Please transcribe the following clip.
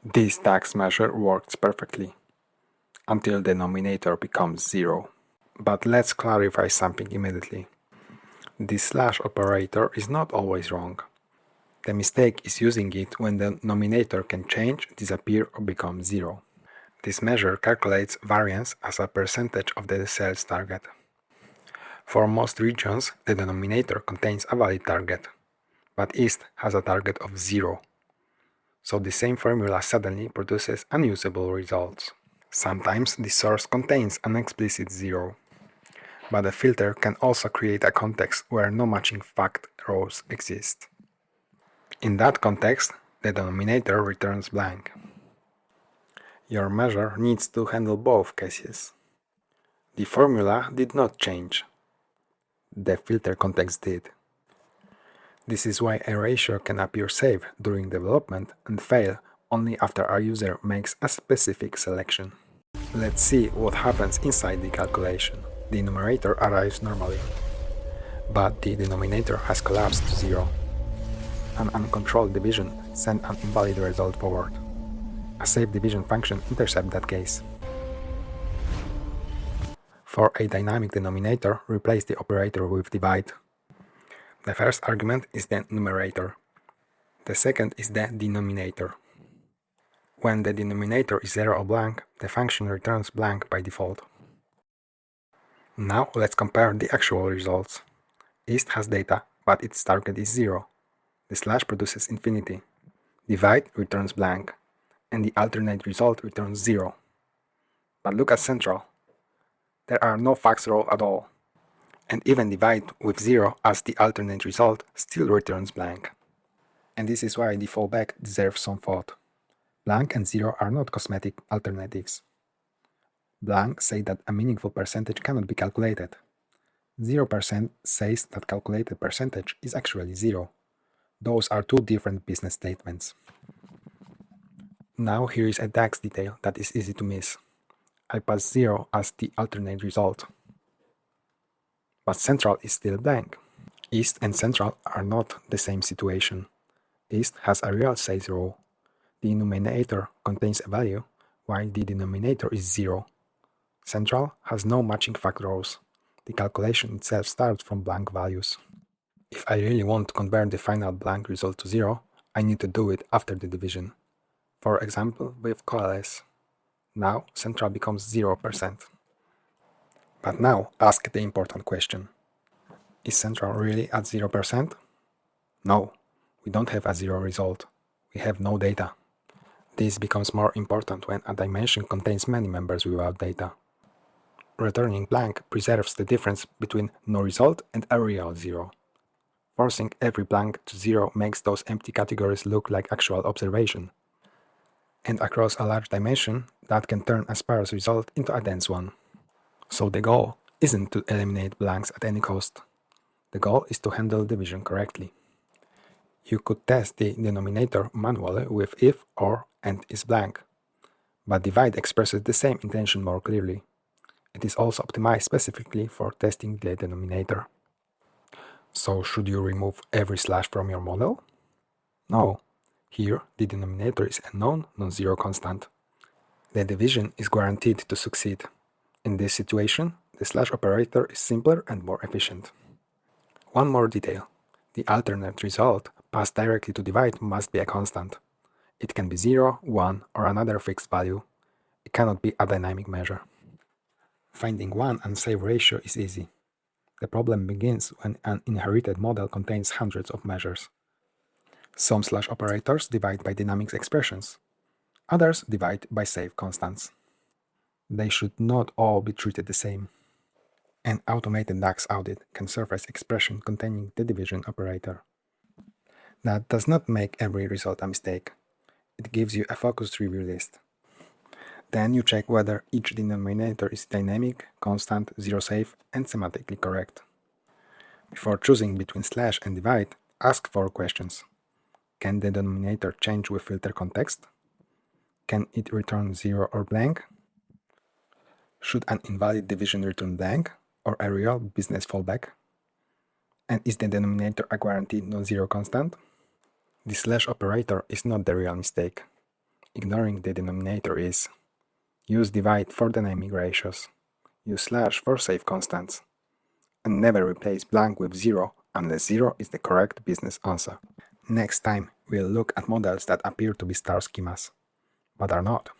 This DAX measure works perfectly until the denominator becomes 0. But let's clarify something immediately. This slash operator is not always wrong. The mistake is using it when the denominator can change, disappear, or become 0. This measure calculates variance as a percentage of the sales target. For most regions, the denominator contains a valid target, but East has a target of 0. So the same formula suddenly produces unusable results. Sometimes the source contains an explicit 0, but the filter can also create a context where no matching fact rows exist. In that context, the denominator returns blank. Your measure needs to handle both cases. The formula did not change. The filter context did. This is why a ratio can appear safe during development and fail only after a user makes a specific selection. Let's see what happens inside the calculation. The numerator arrives normally, but the denominator has collapsed to 0. An uncontrolled division sends an invalid result forward. A safe division function intercepts that case. For a dynamic denominator, replace the operator with divide. The first argument is the numerator. The second is the denominator. When the denominator is 0 or blank, the function returns blank by default. Now let's compare the actual results. East has data, but its target is 0. The slash produces infinity. Divide returns blank, and the alternate result returns 0. But look at central. There are no facts row at all. And even divide with 0 as the alternate result still returns blank. And this is why the fallback deserves some thought. Blank and 0 are not cosmetic alternatives. Blank say that a meaningful percentage cannot be calculated. 0% says that calculated percentage is actually 0. Those are two different business statements. Now here is a DAX detail that is easy to miss. I pass 0 as the alternate result. But central is still blank. East and central are not the same situation. East has a real size row. The numerator contains a value, while the denominator is 0. Central has no matching fact rows. The calculation itself starts from blank values. If I really want to convert the final blank result to 0, I need to do it after the division. For example, with coalesce. Now central becomes 0%. But now ask the important question. Is central really at 0%? No, we don't have a 0 result. We have no data. This becomes more important when a dimension contains many members without data. Returning blank preserves the difference between no result and a real 0. Forcing every blank to 0 makes those empty categories look like actual observation. And across a large dimension, that can turn a sparse result into a dense one. So the goal isn't to eliminate blanks at any cost. The goal is to handle division correctly. You could test the denominator manually with if, or, and is blank. But divide expresses the same intention more clearly. It is also optimized specifically for testing the denominator. So should you remove every slash from your model? No. Here, the denominator is a known non-zero constant. The division is guaranteed to succeed. In this situation, the slash operator is simpler and more efficient. One more detail. The alternate result passed directly to divide must be a constant. It can be 0, 1, or another fixed value. It cannot be a dynamic measure. Finding one unsafe ratio is easy. The problem begins when an inherited model contains hundreds of measures. Some slash operators divide by dynamics expressions. Others divide by safe constants. They should not all be treated the same. An automated DAX audit can surface expression containing the division operator. That does not make every result a mistake. It gives you a focused review list. Then you check whether each denominator is dynamic, constant, zero safe, and semantically correct. Before choosing between slash and divide, ask 4 questions. Can the denominator change with filter context? Can it return 0 or blank? Should an invalid division return blank or a real business fallback? And is the denominator a guaranteed non-zero constant? The slash operator is not the real mistake. ignoring the denominator is use divide for dynamic ratios, use slash for safe constants, and never replace blank with 0 unless 0 is the correct business answer. Next time, we'll look at models that appear to be star schemas, but are not.